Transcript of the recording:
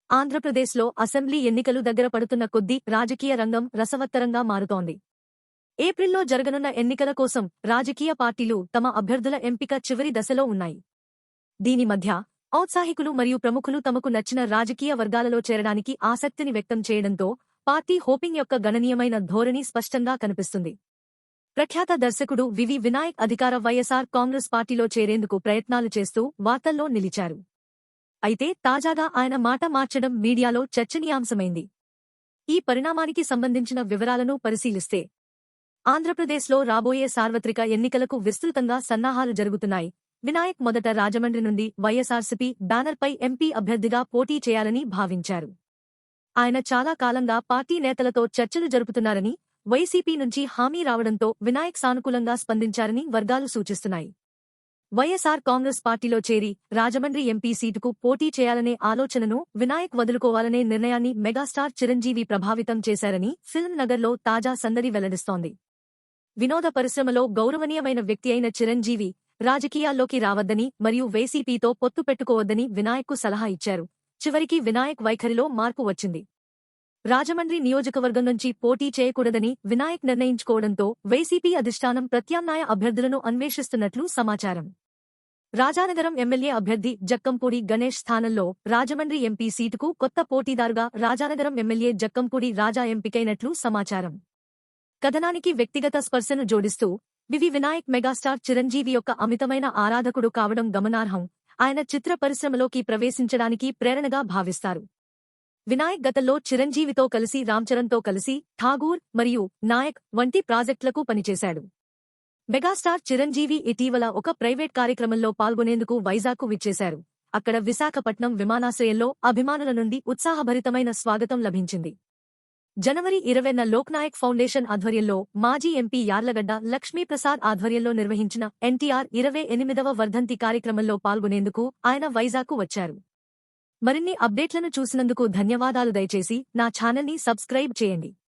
ఆంధ్రప్రదేశ్లో అసెంబ్లీ ఎన్నికలు దగ్గర పడుతున్న కొద్దీ రాజకీయ రంగం రసవత్తరంగా మారుతోంది. ఏప్రిల్లో జరగనున్న ఎన్నికల కోసం రాజకీయ పార్టీలు తమ అభ్యర్థుల ఎంపిక చివరి దశలో ఉన్నాయి. దీని మధ్య ఔత్సాహికులు మరియు ప్రముఖులు తమకు నచ్చిన రాజకీయ వర్గాలలో చేరడానికి ఆసక్తిని వ్యక్తం చేయడంతో పార్టీ హోపింగ్ యొక్క గణనీయమైన ధోరణి స్పష్టంగా కనిపిస్తుంది. ప్రఖ్యాత దర్శకుడు వివి వినాయక్ అధికార వైఎస్ఆర్ కాంగ్రెస్ పార్టీలో చేరేందుకు ప్రయత్నాలు చేస్తూ వార్తల్లో నిలిచారు. అయితే తాజాగా ఆయన మాట మార్చడం మీడియాలో చర్చనీయాంశమైంది. ఈ పరిణామానికి సంబంధించిన వివరాలను పరిశీలిస్తే ఆంధ్రప్రదేశ్లో రాబోయే సార్వత్రిక ఎన్నికలకు విస్తృతంగా సన్నాహాలు జరుగుతున్నాయి. వినాయక్ మొదట రాజమండ్రి నుండి వైఎస్ఆర్సీపీ బ్యానర్పై ఎంపీ అభ్యర్థిగా పోటీ చేయాలని భావించారు. ఆయన చాలా కాలంగా పార్టీ నేతలతో చర్చలు జరుపుతున్నారని, వైసీపీ నుంచి హామీ రావడంతో వినాయక్ సానుకూలంగా స్పందించారని వర్గాలు సూచిస్తున్నాయి. వైఎస్ఆర్ కాంగ్రెస్ పార్టీలో చేరి రాజమండ్రి ఎంపీ సీటుకు పోటీ చేయాలనే ఆలోచనను వినాయక్ వదులుకోవాలనే నిర్ణయాన్ని మెగాస్టార్ చిరంజీవి ప్రభావితం చేశారని ఫిల్మ్ నగర్లో తాజా సందడి వెల్లడిస్తోంది. వినోద పరిశ్రమలో గౌరవనీయమైన వ్యక్తి అయిన చిరంజీవి రాజకీయాల్లోకి రావద్దని మరియు వైసీపీతో పొత్తు పెట్టుకోవద్దని వినాయక్కు సలహా ఇచ్చారు. చివరికి వినాయక్ వైఖరిలో మార్పు వచ్చింది. రాజమండ్రి నియోజకవర్గం నుంచి పోటీ చేయకూడదని వినాయక్ నిర్ణయించుకోవడంతో వైసీపీ అధిష్టానం ప్రత్యామ్నాయ అభ్యర్థులను అన్వేషిస్తున్నట్లు సమాచారం. రాజానగరం ఎమ్మెల్యే అభ్యర్థి జక్కంపూడి గణేష్ స్థానంలో రాజమండ్రి ఎంపీ సీటుకు కొత్త పోటీదారుగా రాజానగరం ఎమ్మెల్యే జక్కంపూడి రాజా ఎంపికైనట్లు సమాచారం. కథనానికి వ్యక్తిగత స్పర్శను జోడిస్తూ వివి వినాయక్ మెగాస్టార్ చిరంజీవి యొక్క అమితమైన ఆరాధకుడు కావడం గమనార్హం. ఆయన చిత్ర పరిశ్రమలోకి ప్రవేశించడానికి ప్రేరణగా భావిస్తారు. వినాయక్ గతంలో చిరంజీవితో కలిసి రామ్చరణ్తో కలిసి ఠాగూర్ మరియు నాయక్ వంటి ప్రాజెక్టులకు పనిచేశాడు. మెగాస్టార్ చిరంజీవి ఇటీవల ఒక ప్రైవేట్ కార్యక్రమంలో పాల్గొనేందుకు వైజాగ్కు విచ్చేశారు. అక్కడ విశాఖపట్నం విమానాశ్రయంలో అభిమానుల నుండి ఉత్సాహభరితమైన స్వాగతం లభించింది. జనవరి 20న లోక్నాయక్ ఫౌండేషన్ ఆధ్వర్యంలో మాజీ ఎంపీ యార్లగడ్డ లక్ష్మీప్రసాద్ ఆధ్వర్యంలో నిర్వహించిన ఎన్టీఆర్ 28వ వర్ధంతి కార్యక్రమంలో పాల్గొనేందుకు ఆయన వైజాగ్కు వచ్చారు. మరిన్ని అప్డేట్లను చూసినందుకు ధన్యవాదాలు. దయచేసి నా ఛానల్ని సబ్స్క్రైబ్ చేయండి.